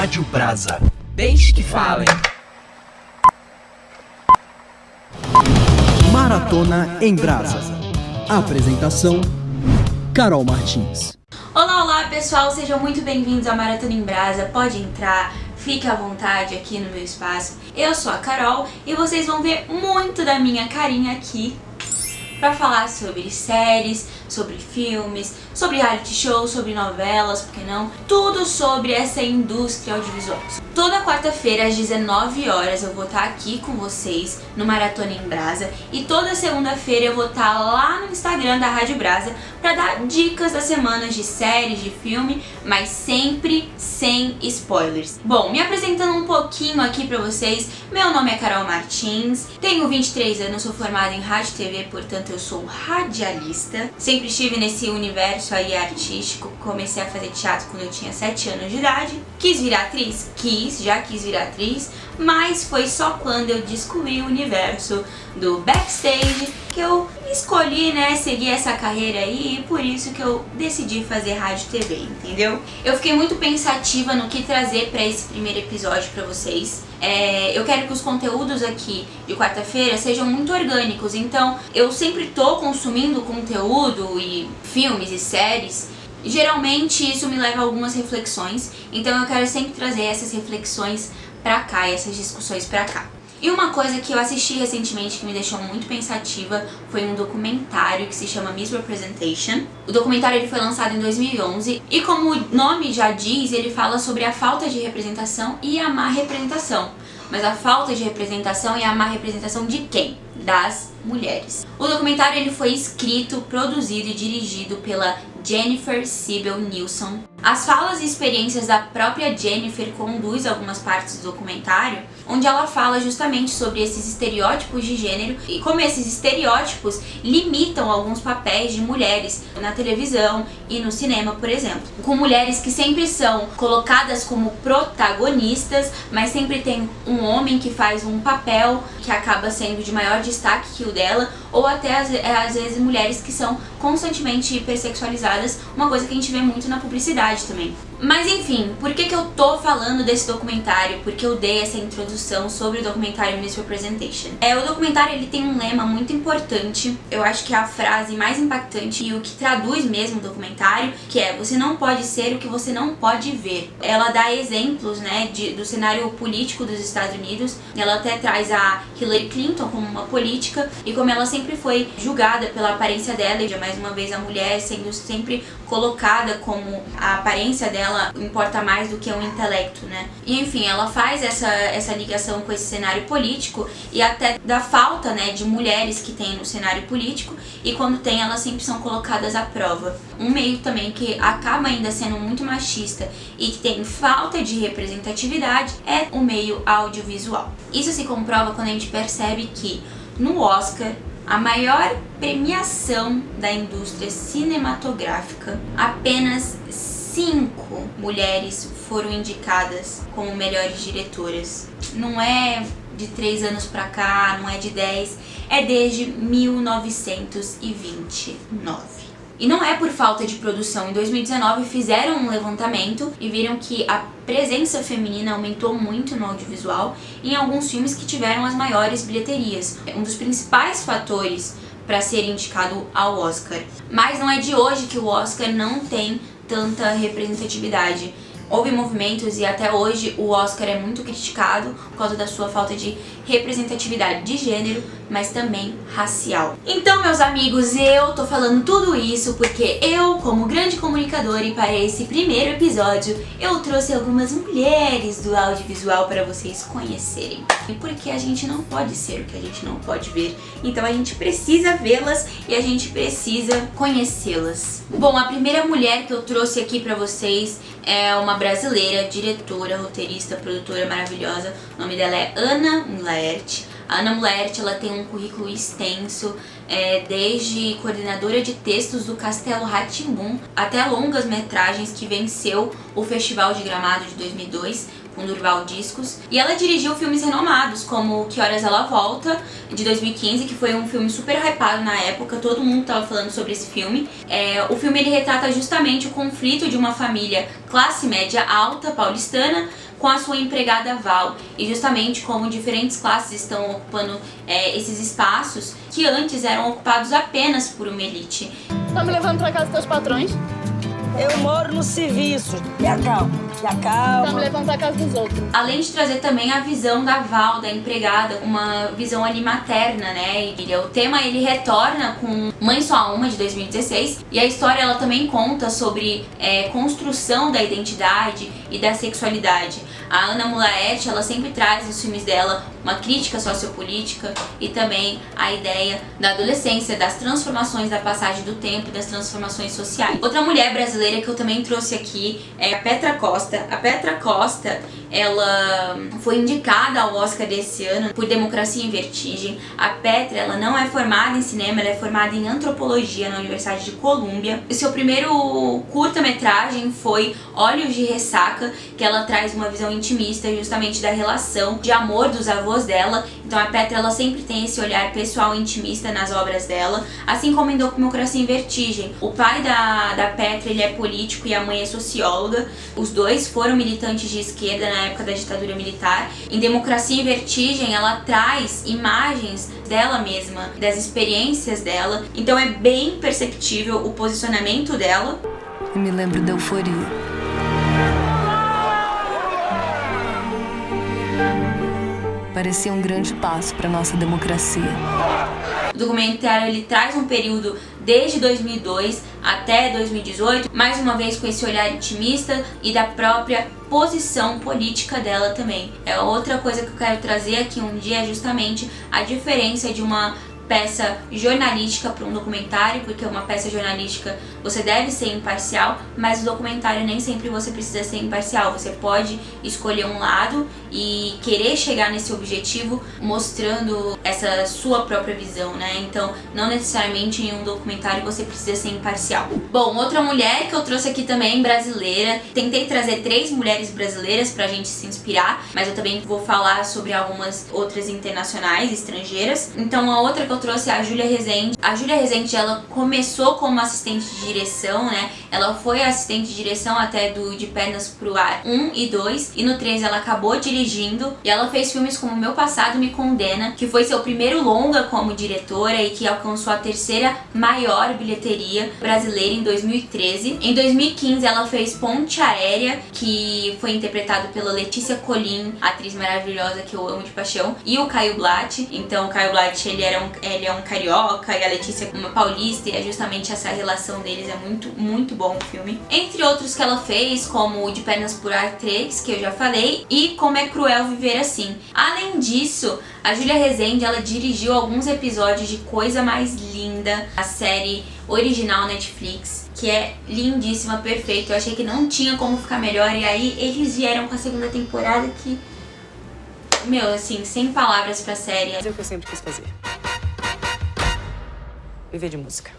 Rádio Brasa. Deixe que falem. Maratona em Brasa. Apresentação: Carol Martins. Olá pessoal, sejam muito bem-vindos ao Maratona em Brasa. Pode entrar, fique à vontade aqui no meu espaço. Eu sou a Carol e vocês vão ver muito da minha carinha aqui para falar sobre séries, sobre filmes, sobre reality shows, sobre novelas, por que não? Tudo sobre essa indústria audiovisual. Toda quarta-feira às 19 horas eu vou estar aqui com vocês no Maratona em Brasa e toda segunda-feira eu vou estar lá no Instagram da Rádio Brasa para dar dicas das semanas de séries, de filme, mas sempre sem spoilers. Bom, me apresentando um pouquinho aqui para vocês, meu nome é Carol Martins, tenho 23 anos, sou formada em rádio e TV, portanto eu sou radialista. Sempre estive nesse universo aí artístico, comecei a fazer teatro quando eu tinha 7 anos de idade. Quis virar atriz? Já quis virar atriz, mas foi só quando eu descobri o universo do backstage que eu escolhi, seguir essa carreira aí e por isso que eu decidi fazer rádio e TV, entendeu? Eu fiquei muito pensativa no que trazer para esse primeiro episódio para vocês. Eu quero que os conteúdos aqui de quarta-feira sejam muito orgânicos, então eu sempre tô consumindo conteúdo e filmes e séries. Geralmente isso me leva a algumas reflexões, então eu quero sempre trazer essas reflexões pra cá, essas discussões pra cá. E uma coisa que eu assisti recentemente que me deixou muito pensativa foi um documentário que se chama Misrepresentation. O documentário ele foi lançado em 2011 e, como o nome já diz, ele fala sobre a falta de representação e a má representação. Mas a falta de representação e a má representação de quem? Das mulheres. O documentário ele foi escrito, produzido e dirigido pela Jennifer Siebel Nilsson. As falas e experiências da própria Jennifer conduz algumas partes do documentário, onde ela fala justamente sobre esses estereótipos de gênero e como esses estereótipos limitam alguns papéis de mulheres na televisão e no cinema, por exemplo. Com mulheres que sempre são colocadas como protagonistas, mas sempre tem um homem que faz um papel que acaba sendo de maior destaque que o dela, ou até às vezes mulheres que são constantemente hipersexualizadas, uma coisa que a gente vê muito na publicidade também. Mas enfim, por que eu tô falando desse documentário? Porque eu dei essa introdução sobre o documentário Misrepresentation. O documentário ele tem um lema muito importante, eu acho que é a frase mais impactante e o que traduz mesmo o documentário, que é: você não pode ser o que você não pode ver. Ela dá exemplos, do cenário político dos Estados Unidos, ela até traz a Hillary Clinton como uma política e como ela sempre foi julgada pela aparência dela, e mais uma vez a mulher sendo sempre colocada como a aparência dela importa mais do que o intelecto, E enfim, ela faz essa ligação com esse cenário político e até da falta, de mulheres que tem no cenário político, e quando tem, elas sempre são colocadas à prova. Um meio também que acaba ainda sendo muito machista e que tem falta de representatividade é o meio audiovisual. Isso se comprova quando a gente percebe que no Oscar, a maior premiação da indústria cinematográfica, apenas 5 mulheres foram indicadas como melhores diretoras. Não é de 3 anos pra cá, não é de 10, é desde 1929. E não é por falta de produção. Em 2019 fizeram um levantamento e viram que a presença feminina aumentou muito no audiovisual em alguns filmes que tiveram as maiores bilheterias. Um dos principais fatores para ser indicado ao Oscar. Mas não é de hoje que o Oscar não tem tanta representatividade. Houve movimentos e até hoje o Oscar é muito criticado por causa da sua falta de representatividade de gênero, mas também racial. Então, meus amigos, eu tô falando tudo isso porque eu, como grande comunicadora, e para esse primeiro episódio, eu trouxe algumas mulheres do audiovisual para vocês conhecerem. E porque a gente não pode ser o que a gente não pode ver, então a gente precisa vê-las e a gente precisa conhecê-las. Bom, a primeira mulher que eu trouxe aqui para vocês é uma brasileira, diretora, roteirista, produtora maravilhosa. O nome dela é Ana Mulaert. A Ana Mulaert, ela tem um currículo extenso, desde coordenadora de textos do Castelo Rá-Tim-Bum até longas metragens que venceu o Festival de Gramado de 2002 com Durval Discos. E ela dirigiu filmes renomados como Que Horas Ela Volta, de 2015, que foi um filme super hypado na época, todo mundo tava falando sobre esse filme. O filme ele retrata justamente o conflito de uma família classe média alta paulistana com a sua empregada Val, e justamente como diferentes classes estão ocupando esses espaços que antes eram ocupados apenas por uma elite. Tá me levando pra casa dos teus patrões? Eu moro no serviço. Me acalma, me acalma. Tá me levando pra casa dos outros. Além de trazer também a visão da Val, da empregada, uma visão ali materna, né? E o tema ele retorna com Mãe Só Uma, de 2016. E a história ela também conta sobre construção da identidade e da sexualidade. A Ana Mulaerte, ela sempre traz nos filmes dela uma crítica sociopolítica e também a ideia da adolescência, das transformações, da passagem do tempo e das transformações sociais. Outra mulher brasileira que eu também trouxe aqui é a Petra Costa. A Petra Costa, ela foi indicada ao Oscar desse ano por Democracia em Vertigem. A Petra, ela não é formada em cinema, ela é formada em antropologia na Universidade de Colômbia. O seu primeiro curta-metragem foi Olhos de Ressaca, que ela traz uma visão intimista justamente da relação de amor dos avós dela. Então a Petra, ela sempre tem esse olhar pessoal intimista nas obras dela, assim como em Democracia em Vertigem. O pai da Petra, ele é político e a mãe é socióloga. Os dois foram militantes de esquerda na época da ditadura militar. Em Democracia em Vertigem, ela traz imagens dela mesma, das experiências dela. Então é bem perceptível o posicionamento dela. Eu me lembro da euforia. Parecia um grande passo para nossa democracia. O documentário ele traz um período desde 2002 até 2018, mais uma vez com esse olhar intimista e da própria posição política dela também. É outra coisa que eu quero trazer aqui um dia, é justamente a diferença de uma peça jornalística para um documentário, porque uma peça jornalística você deve ser imparcial, mas o documentário nem sempre você precisa ser imparcial. Você pode escolher um lado e querer chegar nesse objetivo mostrando essa sua própria visão, né? Então, não necessariamente em um documentário você precisa ser imparcial. Bom, outra mulher que eu trouxe aqui também, brasileira. Tentei trazer 3 mulheres brasileiras pra gente se inspirar, mas eu também vou falar sobre algumas outras internacionais, estrangeiras. Então, a outra que eu trouxe é a Júlia Rezende. A Júlia Rezende, ela começou como assistente de direção, né? Ela foi assistente de direção até do De Pernas pro Ar 1 e 2, e no 3 ela acabou dirigindo, e ela fez filmes como Meu Passado Me Condena, que foi seu primeiro longa como diretora e que alcançou a 3ª maior bilheteria brasileira em 2013. Em 2015 ela fez Ponte Aérea, que foi interpretado pela Letícia Colin, atriz maravilhosa que eu amo de paixão, e o Caio Blatt. Então o Caio Blatt, ele é um carioca e a Letícia uma paulista, e é justamente essa relação deles, é muito, muito bom o filme. Entre outros que ela fez, como o De Pernas pro Ar 3, que eu já falei, e Como é Cruel Viver Assim. Além disso, a Júlia Rezende, ela dirigiu alguns episódios de Coisa Mais Linda, a série original Netflix, que é lindíssima, perfeita. Eu achei que não tinha como ficar melhor, e aí eles vieram com a 2ª temporada que... Meu, assim, sem palavras pra série. Fazer o que eu sempre quis fazer. Viver de música.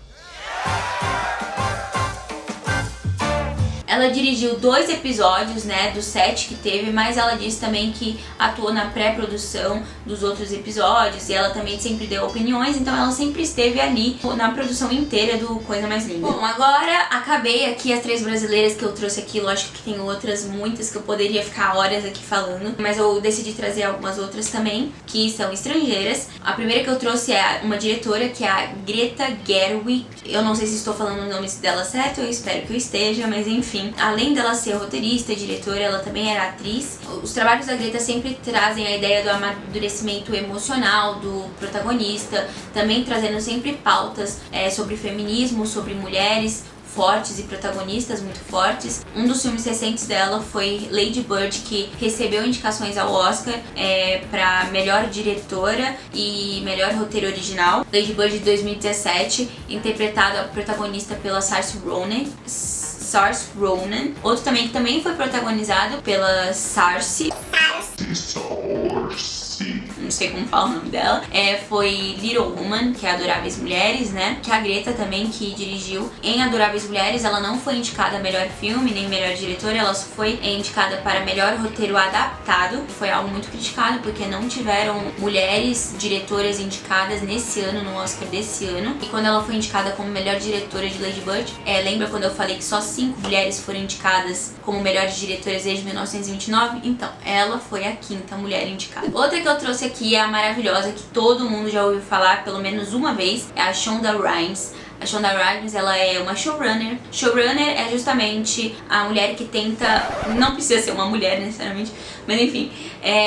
Ela dirigiu 2 episódios, né, dos 7 que teve, mas ela disse também que atuou na pré-produção dos outros episódios, e ela também sempre deu opiniões, então ela sempre esteve ali na produção inteira do Coisa Mais Linda. Bom, agora acabei aqui as 3 brasileiras que eu trouxe aqui. Lógico que tem outras muitas que eu poderia ficar horas aqui falando, mas eu decidi trazer algumas outras também, que são estrangeiras. A primeira que eu trouxe é uma diretora, que é a Greta Gerwig. Eu não sei se estou falando o nome dela certo, eu espero que eu esteja, mas enfim. Além dela ser roteirista e diretora, ela também era atriz. Os trabalhos da Greta sempre trazem a ideia do amadurecimento emocional do protagonista, também trazendo sempre pautas sobre feminismo, sobre mulheres fortes e protagonistas muito fortes. Um dos filmes recentes dela foi Lady Bird, que recebeu indicações ao Oscar para melhor diretora e melhor roteiro original. Lady Bird de 2017, interpretada a protagonista pela Saoirse Ronan. Outro também que também foi protagonizado pela Saoirse. não sei como fala o nome dela, foi Little Woman, que é Adoráveis Mulheres, né? Que a Greta também, que dirigiu em Adoráveis Mulheres. Ela não foi indicada a melhor filme, nem melhor diretora, ela só foi indicada para melhor roteiro adaptado. Foi algo muito criticado, porque não tiveram mulheres diretoras indicadas nesse ano, no Oscar desse ano. E quando ela foi indicada como melhor diretora de Lady Bird, lembra quando eu falei que só 5 mulheres foram indicadas como melhores diretoras desde 1929? Então, ela foi a 5ª mulher indicada. Outra que eu trouxe aqui é a maravilhosa, que todo mundo já ouviu falar pelo menos uma vez, é a Shonda Rhimes. A Shonda Rhimes, ela é uma showrunner. Showrunner é justamente a mulher que tenta... Não precisa ser uma mulher necessariamente, mas enfim.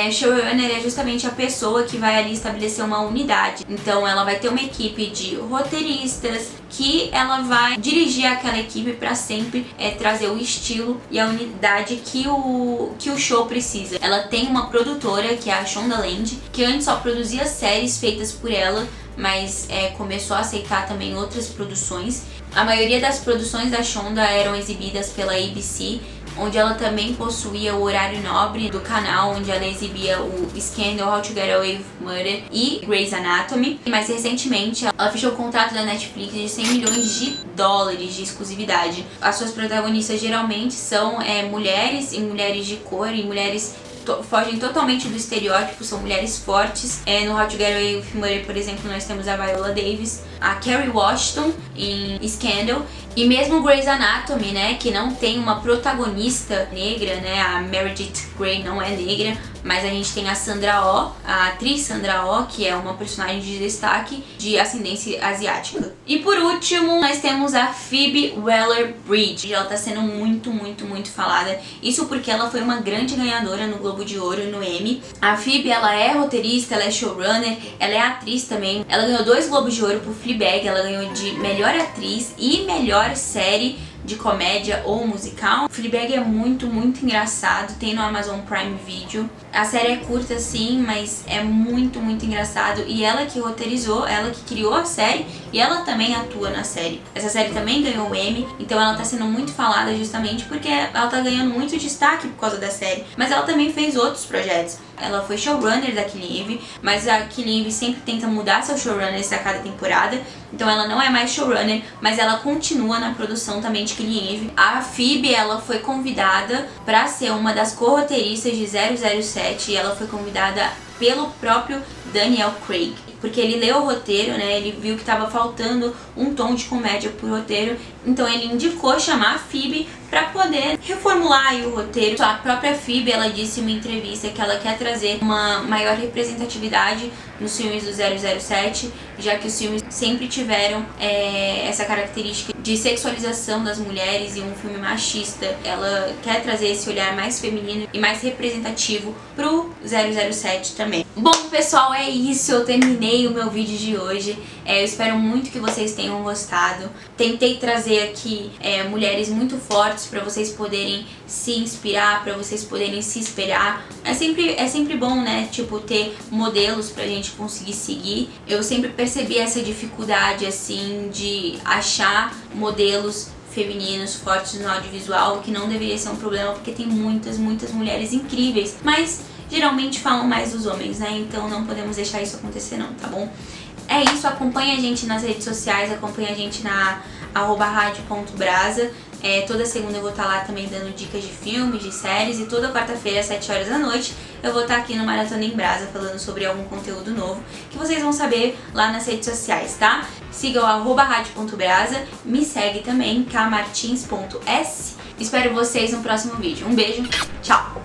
Showrunner é justamente a pessoa que vai ali estabelecer uma unidade. Então ela vai ter uma equipe de roteiristas que ela vai dirigir aquela equipe para sempre trazer o estilo e a unidade que o show precisa. Ela tem uma produtora, que é a Shondaland, que antes só produzia séries feitas por ela, mas começou a aceitar também outras produções. A maioria das produções da Shonda eram exibidas pela ABC, onde ela também possuía o horário nobre do canal, onde ela exibia o Scandal, How to Get Away with Murder e Grey's Anatomy. Mais recentemente, ela fechou o contrato da Netflix de $100 milhões de exclusividade. As suas protagonistas geralmente são mulheres, e mulheres de cor, e mulheres fogem totalmente do estereótipo, são mulheres fortes. No How to Get Away with Murder, por exemplo, nós temos a Viola Davis, a Kerry Washington em Scandal, e mesmo Grey's Anatomy, né, que não tem uma protagonista negra, né, a Meredith Grey não é negra, mas a gente tem a Sandra Oh, a atriz Sandra Oh, que é uma personagem de destaque de ascendência asiática. E por último, nós temos a Phoebe Waller-Bridge. Ela tá sendo muito falada, isso porque ela foi uma grande ganhadora no Globo de Ouro e no Emmy. A Phoebe, ela é roteirista, ela é showrunner, ela é atriz também. Ela ganhou 2 Globos de Ouro por Fleabag, ela ganhou de melhor atriz e melhor série de comédia ou musical. Fleabag é muito engraçado, tem no Amazon Prime Video. A série é curta sim, mas é muito engraçado, e ela que roteirizou, ela que criou a série, e ela também atua na série. Essa série também ganhou o Emmy, então ela tá sendo muito falada justamente porque ela tá ganhando muito destaque por causa da série, mas ela também fez outros projetos. Ela foi showrunner da Killing Eve, mas a Killing Eve sempre tenta mudar seus showrunners a cada temporada, então ela não é mais showrunner, mas ela continua na produção também de Killing Eve. A Phoebe, ela foi convidada para ser uma das co-roteiristas de 007, e ela foi convidada pelo próprio Daniel Craig, porque ele leu o roteiro, né, ele viu que estava faltando um tom de comédia pro roteiro, então ele indicou chamar a Phoebe para poder reformular aí o roteiro. A própria Phoebe, ela disse em uma entrevista que ela quer trazer uma maior representatividade nos filmes do 007, já que os filmes sempre tiveram essa característica de sexualização das mulheres e um filme machista. Ela quer trazer esse olhar mais feminino e mais representativo pro 007 também. Bom, pessoal, é isso. Eu terminei o meu vídeo de hoje. Eu espero muito que vocês tenham gostado. Tentei trazer aqui mulheres muito fortes para vocês poderem se inspirar, para vocês poderem se espelhar. É sempre bom, né, tipo, ter modelos pra gente conseguir seguir. Eu sempre percebi essa dificuldade, assim, de achar modelos femininos fortes no audiovisual, que não deveria ser um problema, porque tem muitas mulheres incríveis, mas geralmente falam mais dos homens, né, então não podemos deixar isso acontecer não, tá bom? É isso, acompanha a gente nas redes sociais, acompanha a gente na @radio.brasa. Toda segunda eu vou estar lá também dando dicas de filmes, de séries, e toda quarta-feira às 7 horas da noite eu vou estar aqui no Maratona em Brasa falando sobre algum conteúdo novo que vocês vão saber lá nas redes sociais, tá? Siga o @radio.brasa, me segue também, kmartins.s. Espero vocês no próximo vídeo. Um beijo, tchau!